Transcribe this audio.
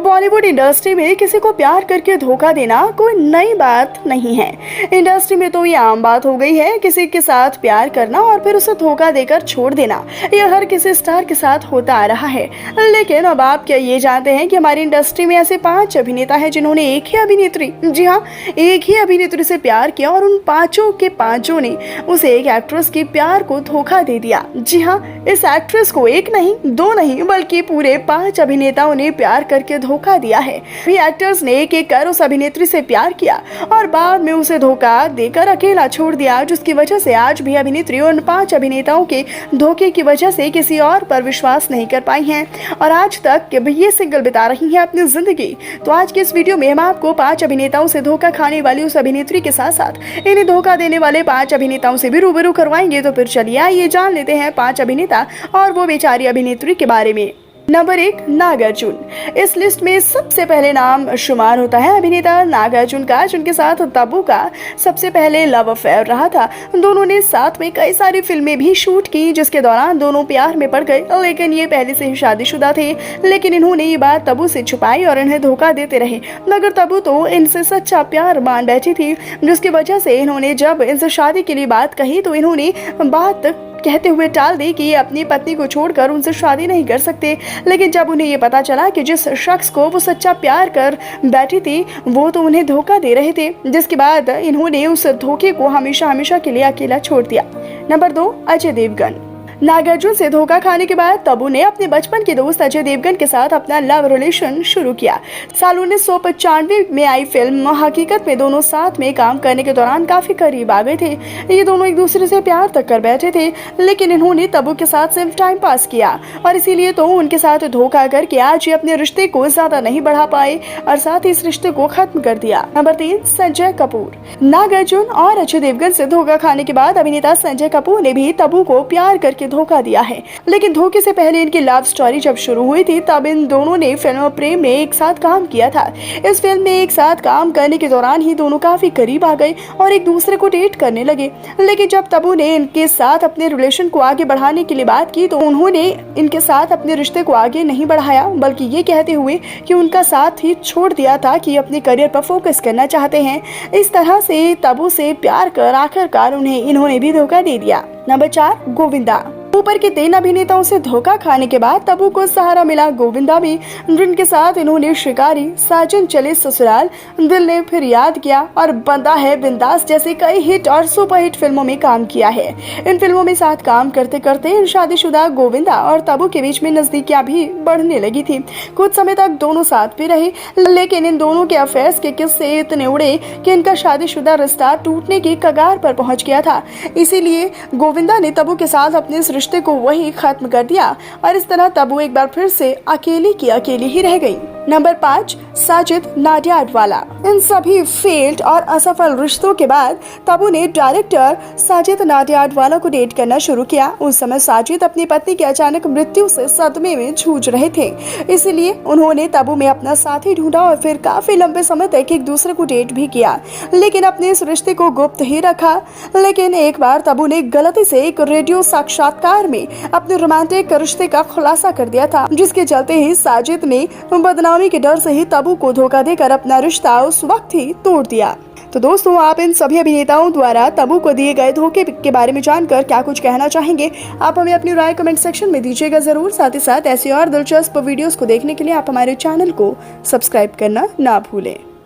Bollywood industry में किसी को प्यार करके धोखा देना कोई नई बात नहीं है। इंडस्ट्री में तो ये आम बात हो गई है, किसी के साथ प्यार करना और फिर उसे धोखा देकर छोड़ देना। यह हर किसी स्टार के साथ होता आ रहा है। लेकिन अब आप क्या ये जानते हैं कि हमारी इंडस्ट्री में ऐसे 5 अभिनेता हैं जिन्होंने एक ही अभिनेत्री, जी हाँ, एक ही अभिनेत्री से प्यार किया और उन पांचों के पांचों ने उसे एक एक्ट्रेस के प्यार को धोखा दे दिया। जी हाँ, इस एक्ट्रेस को एक नहीं, 2 नहीं, बल्कि पूरे 5 अभिनेताओं ने प्यार करके धोखा दिया है। भी एक्टर्स ने एक एक कर उस अभिनेत्री से प्यार किया और बाद में उसे धोखा देकर अकेला छोड़ दिया, जिसकी वजह से आज भी अभिनेत्री उन 5 अभिनेताओं के धोखे की वजह से किसी और पर विश्वास नहीं कर पाई हैं और आज तक ये सिंगल बिता रही हैं अपनी जिंदगी। तो आज के इस वीडियो में हम आपको 5 अभिनेताओं से धोखा खाने वाली उस अभिनेत्री के साथ साथ इन्हें धोखा देने वाले 5 अभिनेताओं से भी रूबरू करवाएंगे। तो फिर चलिए आइए जान लेते हैं 5 अभिनेता और वो बेचारी अभिनेत्री के बारे में। नंबर 1, नागार्जुन। इस लिस्ट में सबसे पहले नाम शुमार होता है अभिनेता नागार्जुन का, जिनके साथ तब्बू का सबसे पहले लव अफेयर रहा था। दोनों ने साथ में कई सारी फिल्में भी शूट की, जिसके दौरान दोनों प्यार में पड़ गए। लेकिन ये पहले से ही शादीशुदा थे, लेकिन इन्होंने ये बात तब्बू से छुपाई और इन्हें धोखा देते रहे। मगर तब्बू तो इनसे सच्चा प्यार मान बैठी थी, जिसकी वजह से इन्होंने जब इनसे शादी के लिए बात कही तो इन्होंने बात कहते हुए टाल दी कि अपनी पत्नी को छोड़कर उनसे शादी नहीं कर सकते। लेकिन जब उन्हें ये पता चला कि जिस शख्स को वो सच्चा प्यार कर बैठी थी वो तो उन्हें धोखा दे रहे थे, जिसके बाद इन्होंने उस धोखे को हमेशा हमेशा के लिए अकेला छोड़ दिया। नंबर 2, अजय देवगन। नागार्जुन से धोखा खाने के बाद तब्बू ने अपने बचपन के दोस्त अजय देवगन के साथ अपना लव रिलेशन शुरू किया। साल 1995 में आई फिल्म हकीकत में दोनों साथ में काम करने के दौरान काफी करीब आ गए थे। ये दोनों एक दूसरे से प्यार तक कर बैठे थे, लेकिन इन्होंने तब्बू के साथ सिर्फ टाइम पास किया और इसीलिए तो उनके साथ धोखा करके आज ये अपने रिश्ते को ज्यादा नहीं बढ़ा पाए और साथ ही इस रिश्ते को खत्म कर दिया। नंबर 3, संजय कपूर। नागार्जुन और अजय देवगन से धोखा खाने के बाद अभिनेता संजय कपूर ने भी तब्बू को प्यार करके धोखा दिया है। लेकिन धोखे से पहले इनकी लव स्टोरी जब शुरू हुई थी तब इन दोनों ने फिल्म प्रेम में एक साथ काम किया था। इस फिल्म में एक साथ काम करने के दौरान ही दोनों काफी करीब आ गए और एक दूसरे को डेट करने लगे। लेकिन जब तब्बू ने इनके साथ अपने रिलेशन को आगे बढ़ाने के लिए बात की तो उन्होंने इनके साथ अपने रिश्ते को आगे नहीं बढ़ाया, बल्कि ये कहते हुए कि उनका साथ ही छोड़ दिया था कि अपने करियर पर फोकस करना चाहते हैं। इस तरह से तब्बू से प्यार कर आखिरकार इन्होंने भी धोखा दे दिया। नंबर 4, गोविंदा। ऊपर के 3 अभिनेताओं से धोखा खाने के बाद तब्बू को सहारा मिला गोविंदा में, जिनके साथ इन्होंने शिकारी, साजन चले ससुराल, दिल ने फिर याद किया और बंदा है बिंदास जैसे कई हिट और सुपरहिट फिल्मों में काम किया है। इन फिल्मों में साथ काम करते करते शादीशुदा गोविंदा और तब्बू के बीच में नजदीकियां भी बढ़ने लगी थी। कुछ समय तक दोनों साथ भी रहे, लेकिन इन दोनों के अफेयर्स के किस्से इतने उड़े कि इनका शादीशुदा रिश्ता टूटने की कगार पर पहुंच गया था। इसीलिए गोविंदा ने तब्बू के साथ अपने इस रिश्ते को वही खत्म कर दिया और इस तरह तब्बू एक बार फिर से अकेली की अकेली ही रह गई। नंबर 5, साजिद नाडियाडवाला। इन सभी फेल्ड और असफल रिश्तों के बाद तब्बू ने डायरेक्टर साजिद नाडियाडवाला को डेट करना शुरू किया। उस समय साजिद अपनी पत्नी की अचानक मृत्यु से सदमे में जूझ रहे थे, इसलिए उन्होंने तब्बू में अपना साथी ढूंढा और फिर काफी लंबे समय तक एक दूसरे को डेट भी किया, लेकिन अपने इस रिश्ते को गुप्त ही रखा। लेकिन एक बार तब्बू ने गलती से एक रेडियो साक्षात्कार में अपने रोमांटिक रिश्ते का खुलासा कर दिया था, जिसके चलते ही साजिद ने बदनामी के डर से ही तब्बू को धोखा देकर अपना रिश्ता उस वक्त ही तोड़ दिया। तो दोस्तों, आप इन सभी अभिनेताओं द्वारा तब्बू को दिए गए धोखे के बारे में जानकर क्या कुछ कहना चाहेंगे? आप हमें अपनी राय कमेंट सेक्शन में दीजिएगा जरूर। साथ ही साथ ऐसी और दिलचस्प वीडियोस को देखने के लिए आप हमारे चैनल को सब्सक्राइब करना ना भूलें।